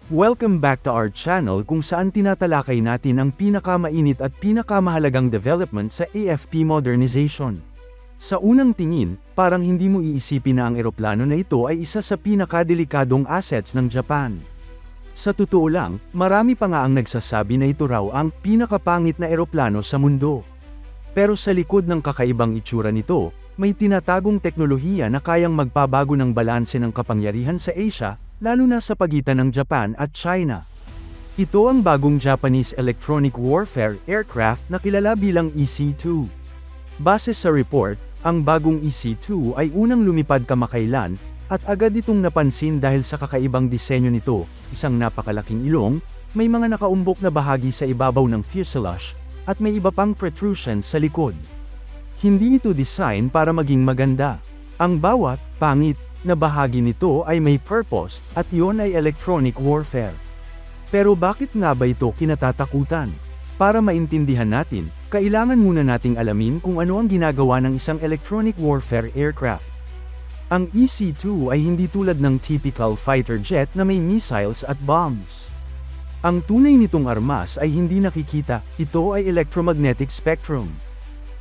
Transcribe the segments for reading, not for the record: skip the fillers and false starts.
Welcome back to our channel kung saan tinatalakay natin ang pinakamainit at pinakamahalagang development sa AFP modernization. Sa unang tingin, parang hindi mo iisipin na ang eroplano na ito ay isa sa pinakadelikadong assets ng Japan. Sa totoo lang, marami pa nga ang nagsasabi na ito raw ang pinakapangit na eroplano sa mundo. Pero sa likod ng kakaibang itsura nito, may tinatagong teknolohiya na kayang magpabago ng balanse ng kapangyarihan sa Asia, lalo na sa pagitan ng Japan at China. Ito ang bagong Japanese Electronic Warfare Aircraft na kilala bilang EC-2. Base sa report, ang bagong EC-2 ay unang lumipad kamakailan, at agad itong napansin dahil sa kakaibang disenyo nito, isang napakalaking ilong, may mga nakaumbok na bahagi sa ibabaw ng fuselage, at may iba pang protrusions sa likod. Hindi ito design para maging maganda. Ang bawat pangit na bahagi nito ay may purpose, at iyon ay electronic warfare. Pero bakit nga ba ito kinatatakutan? Para maintindihan natin, kailangan muna nating alamin kung ano ang ginagawa ng isang electronic warfare aircraft. Ang EC-2 ay hindi tulad ng typical fighter jet na may missiles at bombs. Ang tunay nitong armas ay hindi nakikita, ito ay electromagnetic spectrum.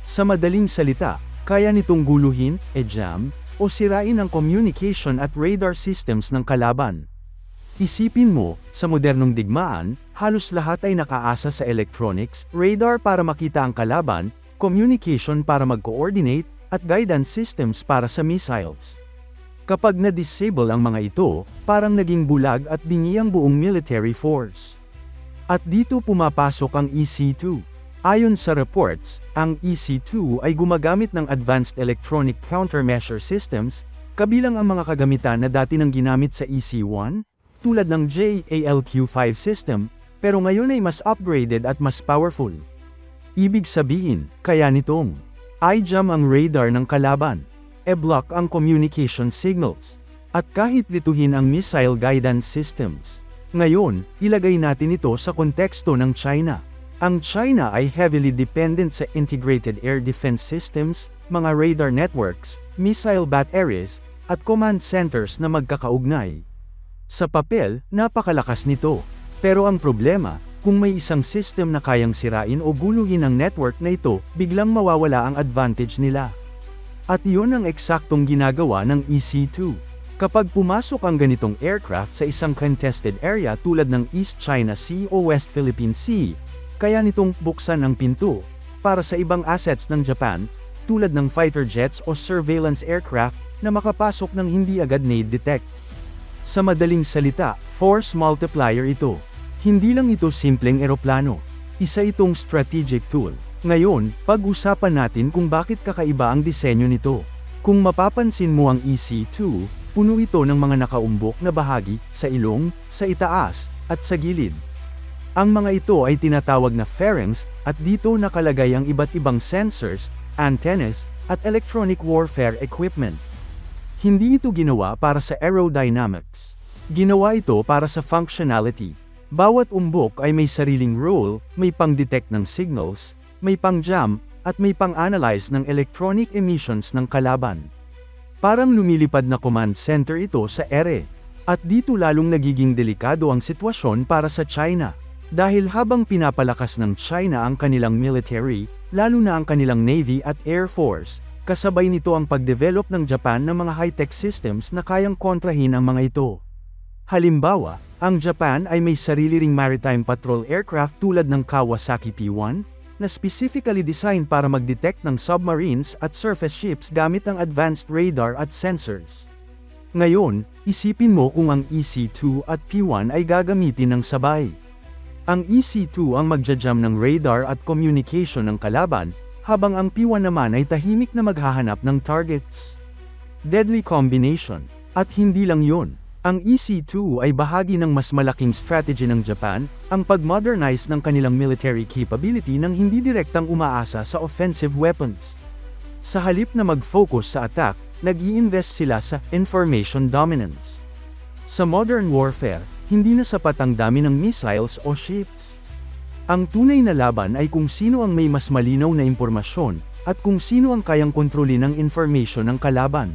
Sa madaling salita, kaya nitong guluhin, jam, o sirain ang communication at radar systems ng kalaban. Isipin mo, sa modernong digmaan, halos lahat ay nakaasa sa electronics, radar para makita ang kalaban, communication para mag-coordinate, at guidance systems para sa missiles. Kapag na-disable ang mga ito, parang naging bulag at bingi ang buong military force. At dito pumapasok ang EC-2. Ayon sa reports, ang EC-2 ay gumagamit ng advanced electronic countermeasure systems, kabilang ang mga kagamitan na dati nang ginamit sa EC-1, tulad ng JALQ-5 system, pero ngayon ay mas upgraded at mas powerful. Ibig sabihin, kaya nitong i-jam ang radar ng kalaban, e-block ang communication signals, at kahit lituhin ang missile guidance systems. Ngayon, ilagay natin ito sa konteksto ng China. Ang China ay heavily dependent sa integrated air defense systems, mga radar networks, missile batteries, at command centers na magkakaugnay. Sa papel, napakalakas nito. Pero ang problema, kung may isang system na kayang sirain o guluhin ang network na ito, biglang mawawala ang advantage nila. At iyon ang eksaktong ginagawa ng EC-2. Kapag pumasok ang ganitong aircraft sa isang contested area tulad ng East China Sea o West Philippine Sea, kaya nitong buksan ang pinto para sa ibang assets ng Japan, tulad ng fighter jets o surveillance aircraft na makapasok ng hindi agad na-detect. Sa madaling salita, force multiplier ito. Hindi lang ito simpleng eroplano. Isa itong strategic tool. Ngayon, pag-usapan natin kung bakit kakaiba ang disenyo nito. Kung mapapansin mo ang EC-2, puno ito ng mga nakaumbok na bahagi sa ilong, sa itaas, at sa gilid. Ang mga ito ay tinatawag na fairings, at dito nakalagay ang iba't ibang sensors, antennas, at electronic warfare equipment. Hindi ito ginawa para sa aerodynamics. Ginawa ito para sa functionality. Bawat umbok ay may sariling role, may pang-detect ng signals, may pang-jam, at may pang-analyze ng electronic emissions ng kalaban. Parang lumilipad na command center ito sa ere. At dito lalong nagiging delikado ang sitwasyon para sa China. Dahil habang pinapalakas ng China ang kanilang military, lalo na ang kanilang Navy at Air Force, kasabay nito ang pagdevelop ng Japan ng mga high-tech systems na kayang kontrahin ang mga ito. Halimbawa, ang Japan ay may sarili ring maritime patrol aircraft tulad ng Kawasaki P-1, na specifically designed para mag-detect ng submarines at surface ships gamit ang advanced radar at sensors. Ngayon, isipin mo kung ang EC-2 at P-1 ay gagamitin ng sabay. Ang EC-2 ang magja-jam ng radar at communication ng kalaban, habang ang P-1 naman ay tahimik na maghahanap ng targets. Deadly combination. At hindi lang yon. Ang EC-2 ay bahagi ng mas malaking strategy ng Japan, ang pag-modernize ng kanilang military capability nang hindi direktang umaasa sa offensive weapons. Sa halip na mag-focus sa attack, nag-i-invest sila sa information dominance. Sa modern warfare, hindi na sapat ang dami ng missiles o ships. Ang tunay na laban ay kung sino ang may mas malinaw na impormasyon, at kung sino ang kayang kontrolin ang information ng kalaban.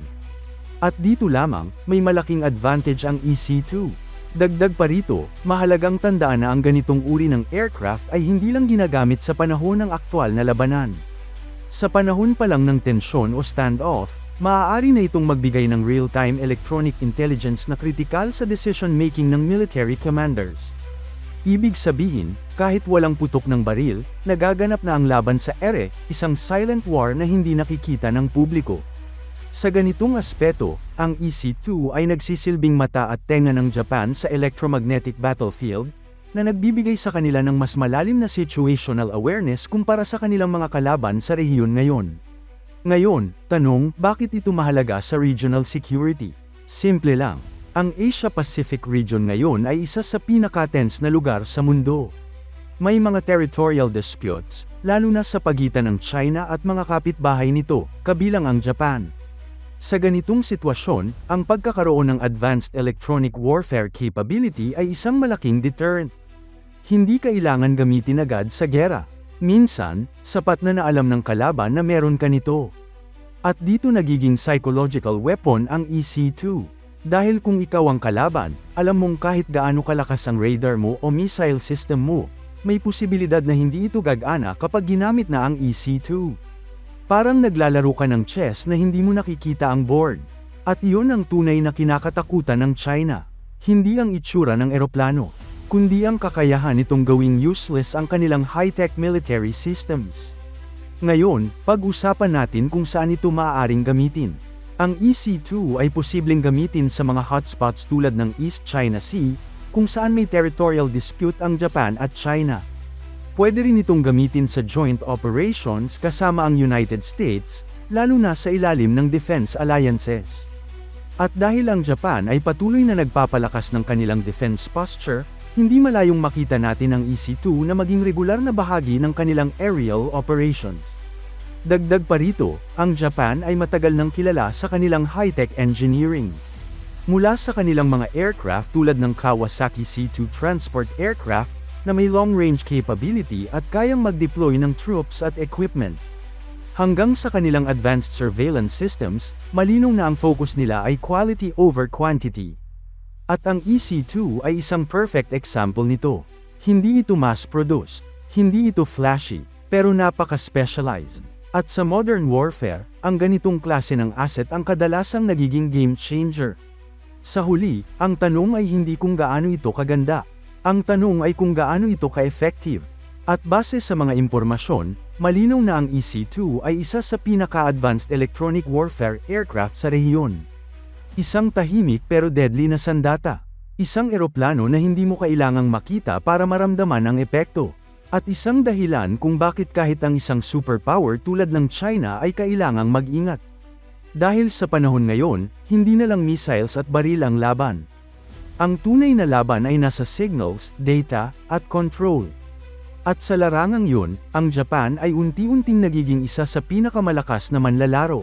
At dito lamang, may malaking advantage ang EC-2. Dagdag pa rito, mahalagang tandaan na ang ganitong uri ng aircraft ay hindi lang ginagamit sa panahon ng aktwal na labanan. Sa panahon pa lang ng tensyon o standoff, maaari na itong magbigay ng real-time electronic intelligence na kritikal sa decision-making ng military commanders. Ibig sabihin, kahit walang putok ng baril, nagaganap na ang laban sa ere, isang silent war na hindi nakikita ng publiko. Sa ganitong aspeto, ang EC-2 ay nagsisilbing mata at tenga ng Japan sa electromagnetic battlefield, na nagbibigay sa kanila ng mas malalim na situational awareness kumpara sa kanilang mga kalaban sa rehiyon ngayon. Ngayon, tanong, bakit ito mahalaga sa regional security? Simple lang. Ang Asia-Pacific region ngayon ay isa sa pinaka-tense na lugar sa mundo. May mga territorial disputes, lalo na sa pagitan ng China at mga kapitbahay nito, kabilang ang Japan. Sa ganitong sitwasyon, ang pagkakaroon ng advanced electronic warfare capability ay isang malaking deterrent. Hindi kailangan gamitin agad sa gera. Minsan, sapat na naalam ng kalaban na meron ka nito. At dito nagiging psychological weapon ang EC-2. Dahil kung ikaw ang kalaban, alam mong kahit gaano kalakas ang radar mo o missile system mo, may posibilidad na hindi ito gagana kapag ginamit na ang EC-2. Parang naglalaro ka ng chess na hindi mo nakikita ang board. At iyon ang tunay na kinakatakutan ng China. Hindi ang itsura ng eroplano, kundi ang kakayahan nitong gawing useless ang kanilang high-tech military systems. Ngayon, pag-usapan natin kung saan ito maaaring gamitin. Ang EC-2 ay posibleng gamitin sa mga hotspots tulad ng East China Sea, kung saan may territorial dispute ang Japan at China. Pwede rin itong gamitin sa joint operations kasama ang United States, lalo na sa ilalim ng defense alliances. At dahil ang Japan ay patuloy na nagpapalakas ng kanilang defense posture, hindi malayong makita natin ang EC-2 na maging regular na bahagi ng kanilang aerial operations. Dagdag pa rito, ang Japan ay matagal nang kilala sa kanilang high-tech engineering. Mula sa kanilang mga aircraft tulad ng Kawasaki C2 transport aircraft, na may long-range capability at kayang mag-deploy ng troops at equipment. Hanggang sa kanilang advanced surveillance systems, malinaw na ang focus nila ay quality over quantity. At ang EC-2 ay isang perfect example nito. Hindi ito mass-produced, hindi ito flashy, pero napaka-specialized. At sa modern warfare, ang ganitong klase ng asset ang kadalasang nagiging game changer. Sa huli, ang tanong ay hindi kung gaano ito kaganda. Ang tanong ay kung gaano ito ka-effective. At base sa mga impormasyon, malinaw na ang EC-2 ay isa sa pinaka-advanced electronic warfare aircraft sa rehiyon. Isang tahimik pero deadly na sandata. Isang eroplano na hindi mo kailangang makita para maramdaman ang epekto. At isang dahilan kung bakit kahit ang isang superpower tulad ng China ay kailangang mag-ingat. Dahil sa panahon ngayon, hindi na lang missiles at baril ang laban. Ang tunay na laban ay nasa signals, data, at control. At sa larangang yun, ang Japan ay unti-unting nagiging isa sa pinakamalakas na manlalaro.